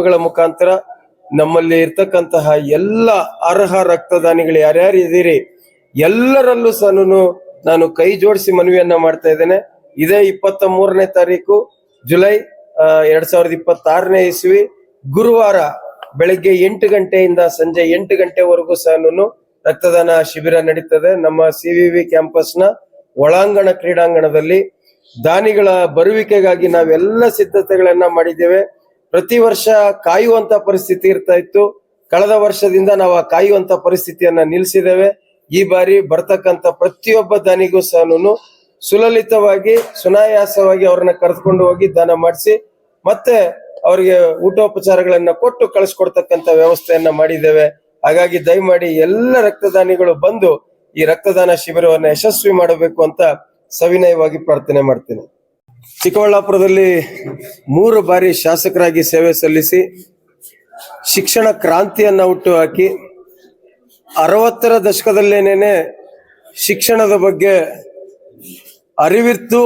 ಮಾಧ್ಯಮಗಳ ಮುಖಾಂತರ ನಮ್ಮಲ್ಲಿ ಇರ್ತಕ್ಕಂತಹ ಎಲ್ಲ ಅರ್ಹ ರಕ್ತದಾನಿಗಳು ಯಾರ್ಯಾರು ಇದೀರಿ ಎಲ್ಲರಲ್ಲೂ ಸಹ ನಾನು ಕೈ ಜೋಡಿಸಿ ಮನವಿಯನ್ನ ಮಾಡ್ತಾ ಇದ್ದೇನೆ. ಇದೇ 23ನೇ ತಾರೀಕು ಜುಲೈ 2026ನೇ ಇಸ್ವಿ ಗುರುವಾರ ಬೆಳಿಗ್ಗೆ 8 ಗಂಟೆಯಿಂದ ಸಂಜೆ 8 ಗಂಟೆವರೆಗೂ ಸಹ ರಕ್ತದಾನ ಶಿಬಿರ ನಡೀತದೆ. ನಮ್ಮ CVV ಕ್ಯಾಂಪಸ್ನ ಒಳಾಂಗಣ ಕ್ರೀಡಾಂಗಣದಲ್ಲಿ ದಾನಿಗಳ ಬರುವಿಕೆಗಾಗಿ ನಾವೆಲ್ಲ ಸಿದ್ಧತೆಗಳನ್ನ ಮಾಡಿದ್ದೇವೆ. ಪ್ರತಿ ವರ್ಷ ಕಾಯುವಂತ ಪರಿಸ್ಥಿತಿ ಇರ್ತಾ ಇತ್ತು. ಕಳೆದ ವರ್ಷದಿಂದ ನಾವು ಆ ಕಾಯುವಂತ ಪರಿಸ್ಥಿತಿಯನ್ನ ನಿಲ್ಲಿಸಿದ್ದೇವೆ. ಈ ಬಾರಿ ಬರ್ತಕ್ಕಂತ ಪ್ರತಿಯೊಬ್ಬ ದಾನಿಗೂ ಸಹ ಸುಲಲಿತವಾಗಿ ಸುನಾಯಾಸವಾಗಿ ಅವ್ರನ್ನ ಕರೆದುಕೊಂಡು ಹೋಗಿ ದಾನ ಮಾಡಿಸಿ ಮತ್ತೆ ಅವರಿಗೆ ಊಟೋಪಚಾರಗಳನ್ನ ಕೊಟ್ಟು ಕಳಿಸ್ಕೊಡ್ತಕ್ಕಂತ ವ್ಯವಸ್ಥೆಯನ್ನ ಮಾಡಿದ್ದೇವೆ. ಹಾಗಾಗಿ ದಯಮಾಡಿ ಎಲ್ಲ ರಕ್ತದಾನಿಗಳು ಬಂದು ಈ ರಕ್ತದಾನ ಶಿಬಿರವನ್ನು ಯಶಸ್ವಿ ಮಾಡಬೇಕು ಅಂತ ಸವಿನಯವಾಗಿ ಪ್ರಾರ್ಥನೆ ಮಾಡ್ತೇನೆ. ಚಿಕ್ಕಬಳ್ಳಾಪುರದಲ್ಲಿ 3 ಬಾರಿ ಶಾಸಕರಾಗಿ ಸೇವೆ ಸಲ್ಲಿಸಿ ಶಿಕ್ಷಣ ಕ್ರಾಂತಿಯನ್ನ ಹುಟ್ಟು ಹಾಕಿ 60ರ ದಶಕದಲ್ಲೇನೇನೆ ಶಿಕ್ಷಣದ ಬಗ್ಗೆ ಅರಿವಿತ್ತು.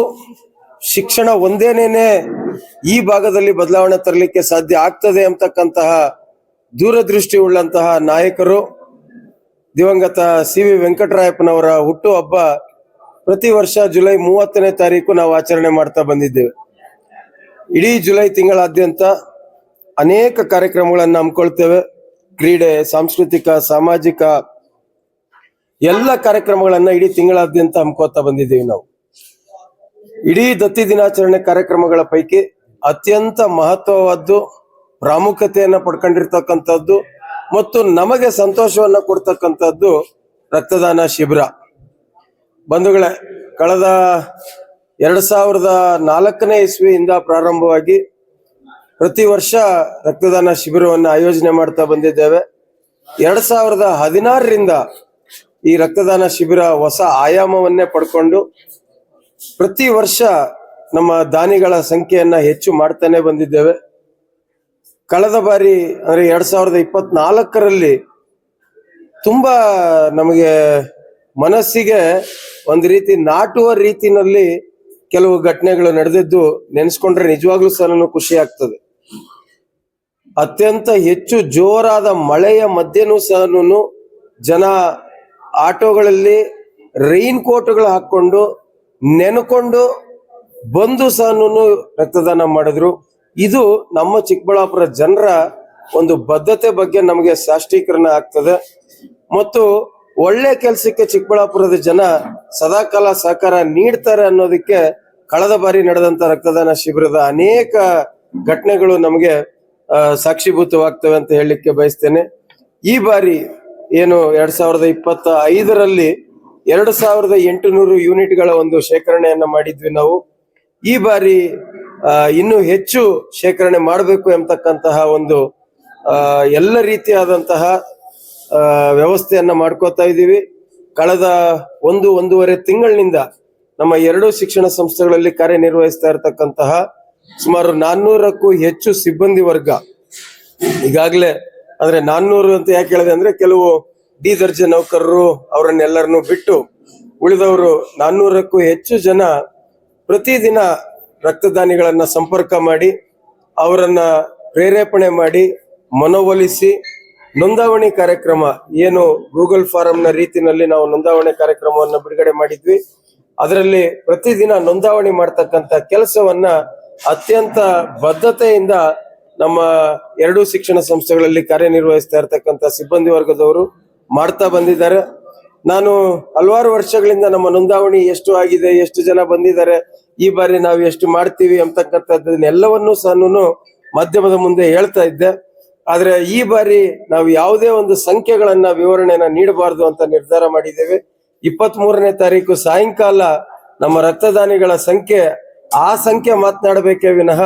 ಶಿಕ್ಷಣ ಒಂದೇನೇನೆ ಈ ಭಾಗದಲ್ಲಿ ಬದಲಾವಣೆ ತರಲಿಕ್ಕೆ ಸಾಧ್ಯ ಆಗ್ತದೆ ಅಂತಕ್ಕಂತಹ ದೂರದೃಷ್ಟಿ ಉಳ್ಳಂತಹ ನಾಯಕರು. ದಿವಂಗತ CV ವೆಂಕಟರಾಯಪ್ಪನವರ ಹುಟ್ಟು ಹಬ್ಬ ಪ್ರತಿ ವರ್ಷ ಜುಲೈ 30ನೇ ತಾರೀಕು ನಾವು ಆಚರಣೆ ಮಾಡ್ತಾ ಬಂದಿದ್ದೇವೆ. ಇಡೀ ಜುಲೈ ತಿಂಗಳಾದ್ಯಂತ ಅನೇಕ ಕಾರ್ಯಕ್ರಮಗಳನ್ನು ಹಮ್ಮಿಕೊಳ್ತೇವೆ. ಕ್ರೀಡೆ, ಸಾಂಸ್ಕೃತಿಕ, ಸಾಮಾಜಿಕ ಎಲ್ಲ ಕಾರ್ಯಕ್ರಮಗಳನ್ನ ಇಡೀ ತಿಂಗಳಾದ್ಯಂತ ಹಮ್ಮಿಕೊಳ್ತಾ ಬಂದಿದ್ದೇವೆ. ನಾವು ಇಡೀ ದತ್ತಿ ದಿನಾಚರಣೆ ಕಾರ್ಯಕ್ರಮಗಳ ಪೈಕಿ ಅತ್ಯಂತ ಮಹತ್ವವಾದ್ದು, ಪ್ರಾಮುಖ್ಯತೆಯನ್ನ ಪಡ್ಕೊಂಡಿರ್ತಕ್ಕಂಥದ್ದು ಮತ್ತು ನಮಗೆ ಸಂತೋಷವನ್ನ ಕೊಡ್ತಕ್ಕಂಥದ್ದು ರಕ್ತದಾನ ಶಿಬಿರ. ಬಂಧುಗಳೇ, ಕಳೆದ 2004ನೇ ಇಸ್ವಿಯಿಂದ ಪ್ರಾರಂಭವಾಗಿ ಪ್ರತಿ ವರ್ಷ ರಕ್ತದಾನ ಶಿಬಿರವನ್ನು ಆಯೋಜನೆ ಮಾಡ್ತಾ ಬಂದಿದ್ದೇವೆ. 2016ರಿಂದ ಈ ರಕ್ತದಾನ ಶಿಬಿರ ಹೊಸ ಆಯಾಮವನ್ನೇ ಪಡ್ಕೊಂಡು ಪ್ರತಿ ವರ್ಷ ನಮ್ಮ ದಾನಿಗಳ ಸಂಖ್ಯೆಯನ್ನ ಹೆಚ್ಚು ಮಾಡ್ತಾನೆ ಬಂದಿದ್ದೇವೆ. ಕಳೆದ ಬಾರಿ ಅಂದ್ರೆ 2024ರಲ್ಲಿ ತುಂಬಾ ನಮಗೆ ಮನಸ್ಸಿಗೆ ಒಂದು ರೀತಿ ನಾಟುವ ರೀತಿನಲ್ಲಿ ಕೆಲವು ಘಟನೆಗಳು ನಡೆದಿದ್ದು ನೆನೆಸ್ಕೊಂಡ್ರೆ ನಿಜವಾಗ್ಲೂ ಸಹ ಖುಷಿ ಆಗ್ತದೆ. ಅತ್ಯಂತ ಹೆಚ್ಚು ಜೋರಾದ ಮಳೆಯ ಮಧ್ಯನೂ ಸಹ ಜನ ಆಟೋಗಳಲ್ಲಿ ರೈನ್ ಕೋಟ್ಗಳು ಹಾಕೊಂಡು ನೆನ್ಕೊಂಡು ಬಂದು ಸಹ ರಕ್ತದಾನ ಮಾಡಿದ್ರು. ಇದು ನಮ್ಮ ಚಿಕ್ಕಬಳ್ಳಾಪುರ ಜನರ ಒಂದು ಬದ್ಧತೆ ಬಗ್ಗೆ ನಮಗೆ ಸಾಷ್ಟೀಕರಣ ಆಗ್ತದೆ ಮತ್ತು ಒಳ್ಳೆ ಕೆಲಸಕ್ಕೆ ಚಿಕ್ಕಬಳ್ಳಾಪುರದ ಜನ ಸದಾಕಾಲ ಸಹಕಾರ ನೀಡ್ತಾರೆ ಅನ್ನೋದಕ್ಕೆ ಕಳೆದ ಬಾರಿ ನಡೆದಂತ ರಕ್ತದಾನ ಶಿಬಿರದ ಅನೇಕ ಘಟನೆಗಳು ನಮಗೆ ಸಾಕ್ಷೀಭೂತವಾಗ್ತವೆ ಅಂತ ಹೇಳಲಿಕ್ಕೆ ಬಯಸ್ತೇನೆ. ಈ ಬಾರಿ ಏನು 2025ರಲ್ಲಿ 2800 ಯೂನಿಟ್ಗಳ ಒಂದು ಶೇಖರಣೆಯನ್ನ ಮಾಡಿದ್ವಿ ನಾವು. ಈ ಬಾರಿ ಇನ್ನೂ ಹೆಚ್ಚು ಶೇಖರಣೆ ಮಾಡಬೇಕು ಎಂಬತಕ್ಕಂತಹ ಒಂದು ಎಲ್ಲ ರೀತಿಯಾದಂತಹ ವ್ಯವಸ್ಥೆಯನ್ನ ಮಾಡ್ಕೋತಾ ಇದ್ದೀವಿ. ಕಳೆದ 1.5 ತಿಂಗಳಿನಿಂದ ನಮ್ಮ 2 ಶಿಕ್ಷಣ ಸಂಸ್ಥೆಗಳಲ್ಲಿ ಕಾರ್ಯನಿರ್ವಹಿಸ್ತಾ ಇರತಕ್ಕಂತಹ ಸುಮಾರು 400ಕ್ಕೂ ಹೆಚ್ಚು ಸಿಬ್ಬಂದಿ ವರ್ಗ ಈಗಾಗಲೇ, ಅಂದ್ರೆ 400 ಅಂತ ಯಾಕೆ ಹೇಳಿದೆ ಅಂದ್ರೆ ಕೆಲವು ಡಿ ದರ್ಜೆ ನೌಕರರು ಅವರನ್ನೆಲ್ಲರನ್ನು ಬಿಟ್ಟು ಉಳಿದವರು 400ಕ್ಕೂ ಹೆಚ್ಚು ಜನ ಪ್ರತಿದಿನ ರಕ್ತದಾನಿಗಳನ್ನ ಸಂಪರ್ಕ ಮಾಡಿ ಅವರನ್ನ ಪ್ರೇರೇಪಣೆ ಮಾಡಿ ಮನವೊಲಿಸಿ ನೋಂದಾವಣಿ ಕಾರ್ಯಕ್ರಮ ಏನು ಗೂಗಲ್ ಫಾರಂನ ರೀತಿಯಲ್ಲಿ ನಾವು ನೋಂದಾವಣಿ ಕಾರ್ಯಕ್ರಮವನ್ನು ಬಿಡುಗಡೆ ಮಾಡಿದ್ವಿ. ಅದರಲ್ಲಿ ಪ್ರತಿದಿನ ನೋಂದಾವಣಿ ಮಾಡ್ತಕ್ಕಂಥ ಕೆಲಸವನ್ನ ಅತ್ಯಂತ ಬದ್ಧತೆಯಿಂದ ನಮ್ಮ 2 ಶಿಕ್ಷಣ ಸಂಸ್ಥೆಗಳಲ್ಲಿ ಕಾರ್ಯನಿರ್ವಹಿಸ್ತಾ ಇರತಕ್ಕಂಥ ಸಿಬ್ಬಂದಿ ವರ್ಗದವರು ಮಾಡ್ತಾ ಬಂದಿದ್ದಾರೆ. ನಾನು ಹಲವಾರು ವರ್ಷಗಳಿಂದ ನಮ್ಮ ನೋಂದಾವಣಿ ಎಷ್ಟು ಆಗಿದೆ, ಎಷ್ಟು ಜನ ಬಂದಿದ್ದಾರೆ, ಈ ಬಾರಿ ನಾವು ಎಷ್ಟು ಮಾಡ್ತೀವಿ ಅಂತಕ್ಕಂಥದ್ದನ್ನೆಲ್ಲವನ್ನೂ ಸಹ ಮಾಧ್ಯಮದ ಮುಂದೆ ಹೇಳ್ತಾ ಇದ್ದೆ. ಆದ್ರೆ ಈ ಬಾರಿ ನಾವು ಯಾವುದೇ ಒಂದು ಸಂಖ್ಯೆಗಳನ್ನ ವಿವರಣೆಯನ್ನ ನೀಡಬಾರದು ಅಂತ ನಿರ್ಧಾರ ಮಾಡಿದ್ದೇವೆ. 23ನೇ ತಾರೀಕು ಸಾಯಂಕಾಲ ನಮ್ಮ ರಕ್ತದಾನಿಗಳ ಸಂಖ್ಯೆ ಆ ಸಂಖ್ಯೆ ಮಾತನಾಡಬೇಕೇ ವಿನಃ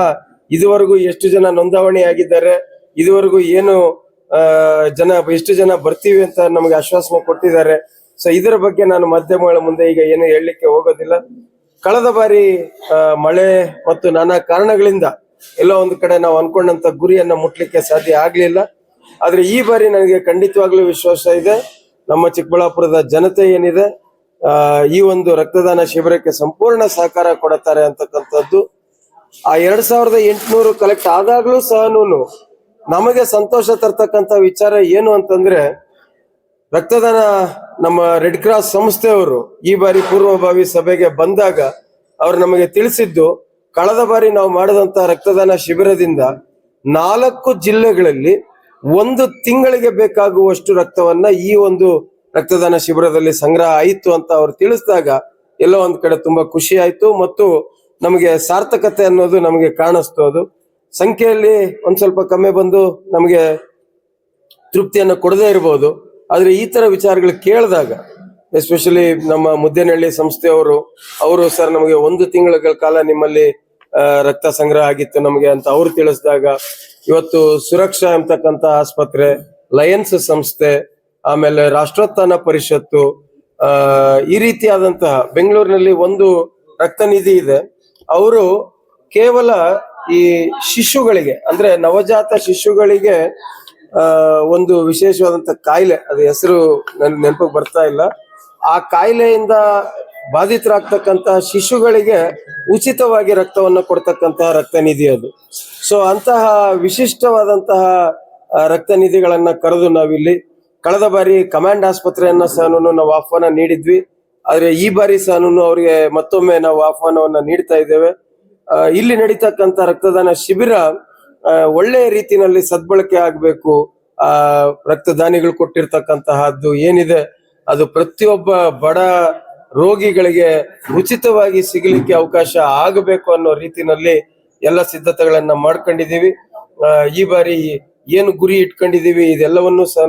ಇದುವರೆಗೂ ಎಷ್ಟು ಜನ ನೋಂದಾವಣಿ ಆಗಿದ್ದಾರೆ, ಇದುವರೆಗೂ ಏನು ಎಷ್ಟು ಜನ ಬರ್ತೀವಿ ಅಂತ ನಮಗೆ ಆಶ್ವಾಸನೆ ಕೊಟ್ಟಿದ್ದಾರೆ. ಸೊ ಇದರ ಬಗ್ಗೆ ನಾನು ಮಾಧ್ಯಮಗಳ ಮುಂದೆ ಈಗ ಏನು ಹೇಳಲಿಕ್ಕೆ ಹೋಗೋದಿಲ್ಲ. ಕಳೆದ ಬಾರಿ ಮಳೆ ಮತ್ತು ನಾನಾ ಕಾರಣಗಳಿಂದ ಎಲ್ಲೋ ಒಂದು ಕಡೆ ನಾವು ಅನ್ಕೊಂಡಂತ ಗುರಿಯನ್ನ ಮುಟ್ಲಿಕ್ಕೆ ಸಾಧ್ಯ ಆಗ್ಲಿಲ್ಲ. ಆದ್ರೆ ಈ ಬಾರಿ ನನಗೆ ಖಂಡಿತವಾಗ್ಲೂ ವಿಶ್ವಾಸ ಇದೆ, ನಮ್ಮ ಚಿಕ್ಕಬಳ್ಳಾಪುರದ ಜನತೆ ಏನಿದೆ ಈ ಒಂದು ರಕ್ತದಾನ ಶಿಬಿರಕ್ಕೆ ಸಂಪೂರ್ಣ ಸಹಕಾರ ಕೊಡುತ್ತಾರೆ ಅಂತಕ್ಕಂಥದ್ದು. ಆ 2800 ಕಲೆಕ್ಟ್ ಆದಾಗ್ಲೂ ಸಹ ನಮಗೆ ಸಂತೋಷ ತರ್ತಕ್ಕಂಥ ವಿಚಾರ ಏನು ಅಂತಂದ್ರೆ ರಕ್ತದಾನ ನಮ್ಮ ರೆಡ್ ಕ್ರಾಸ್ ಸಂಸ್ಥೆಯವರು ಈ ಬಾರಿ ಪೂರ್ವಭಾವಿ ಸಭೆಗೆ ಬಂದಾಗ ಅವರು ನಮಗೆ ತಿಳಿಸಿದ್ದು, ಕಳೆದ ಬಾರಿ ನಾವು ಮಾಡಿದಂತ ರಕ್ತದಾನ ಶಿಬಿರದಿಂದ 4 ಜಿಲ್ಲೆಗಳಲ್ಲಿ 1 ತಿಂಗಳಿಗೆ ಬೇಕಾಗುವಷ್ಟು ರಕ್ತವನ್ನ ಈ ಒಂದು ರಕ್ತದಾನ ಶಿಬಿರದಲ್ಲಿ ಸಂಗ್ರಹ ಆಯಿತು ಅಂತ ಅವ್ರು ತಿಳಿಸಿದಾಗ ಎಲ್ಲೋ ಒಂದ್ ಕಡೆ ತುಂಬಾ ಖುಷಿ ಆಯ್ತು ಮತ್ತು ನಮಗೆ ಸಾರ್ಥಕತೆ ಅನ್ನೋದು ನಮಗೆ ಕಾಣಿಸ್ತು. ಅದು ಸಂಖ್ಯೆಯಲ್ಲಿ ಒಂದ್ ಸ್ವಲ್ಪ ಕಮ್ಮಿ ಬಂದು ನಮಗೆ ತೃಪ್ತಿಯನ್ನು ಕೊಡದೇ ಇರಬಹುದು, ಆದ್ರೆ ಈ ತರ ವಿಚಾರಗಳು ಕೇಳಿದಾಗ ಎಸ್ಪೆಷಲಿ ನಮ್ಮ ಮುದ್ದೇನಹಳ್ಳಿ ಸಂಸ್ಥೆಯವರು ಸರ್ ನಮಗೆ 1 ತಿಂಗಳ ಕಾಲ ನಿಮ್ಮಲ್ಲಿ ರಕ್ತ ಸಂಗ್ರಹ ಆಗಿತ್ತು ನಮಗೆ ಅಂತ ಅವ್ರು ತಿಳಿಸಿದಾಗ, ಇವತ್ತು ಸುರಕ್ಷಾ ಎಂಬತಕ್ಕಂತ ಆಸ್ಪತ್ರೆ, ಲಯನ್ಸ್ ಸಂಸ್ಥೆ, ಆಮೇಲೆ ರಾಷ್ಟ್ರೋತ್ಥಾನ ಪರಿಷತ್ತು, ಈ ರೀತಿಯಾದಂತಹ ಬೆಂಗಳೂರಿನಲ್ಲಿ ಒಂದು ರಕ್ತ ನಿಧಿ ಇದೆ. ಅವರು ಕೇವಲ ಈ ಶಿಶುಗಳಿಗೆ ಅಂದ್ರೆ ನವಜಾತ ಶಿಶುಗಳಿಗೆ ಒಂದು ವಿಶೇಷವಾದಂತ ಕಾಯಿಲೆ, ಅದು ಹೆಸರು ನನ್ ನೆನಪಿಗೆ ಬರ್ತಾ ಇಲ್ಲ, ಆ ಕಾಯಿಲೆಯಿಂದ ಬಾಧಿತರಾಗ್ತಕ್ಕಂತಹ ಶಿಶುಗಳಿಗೆ ಉಚಿತವಾಗಿ ರಕ್ತವನ್ನು ಕೊಡ್ತಕ್ಕಂತಹ ರಕ್ತ ನಿಧಿ ಅದು. ಸೊ ಅಂತಹ ವಿಶಿಷ್ಟವಾದಂತಹ ರಕ್ತ ನಿಧಿಗಳನ್ನ ಕರೆದು ನಾವಿಲ್ಲಿ ಕಳೆದ ಬಾರಿ ಕಮಾಂಡ್ ಆಸ್ಪತ್ರೆಯನ್ನ ಸಹ ನಾವು ಆಹ್ವಾನ ನೀಡಿದ್ವಿ. ಆದ್ರೆ ಈ ಬಾರಿ ಸಹ ಅವರಿಗೆ ಮತ್ತೊಮ್ಮೆ ನಾವು ಆಹ್ವಾನವನ್ನ ನೀಡ್ತಾ ಇದ್ದೇವೆ. ಇಲ್ಲಿ ನಡೀತಕ್ಕಂತ ರಕ್ತದಾನ ಶಿಬಿರ ಒಳ್ಳೆಯ ರೀತಿಯಲ್ಲಿ ಸದ್ಬಳಕೆ ಆಗ್ಬೇಕು. ರಕ್ತದಾನಿಗಳು ಕೊಟ್ಟಿರ್ತಕ್ಕಂತಹದ್ದು ಏನಿದೆ ಅದು ಪ್ರತಿಯೊಬ್ಬ ಬಡ ರೋಗಿಗಳಿಗೆ ಉಚಿತವಾಗಿ ಸಿಗಲಿಕ್ಕೆ ಅವಕಾಶ ಆಗಬೇಕು ಅನ್ನೋ ರೀತಿನಲ್ಲಿ ಎಲ್ಲ ಸಿದ್ಧತೆಗಳನ್ನ ಮಾಡ್ಕೊಂಡಿದೀವಿ. ಈ ಬಾರಿ ಏನು ಗುರಿ ಇಟ್ಕೊಂಡಿದೀವಿ ಇದೆಲ್ಲವನ್ನೂ ಸಹ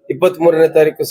23ನೇ ತಾರೀಕು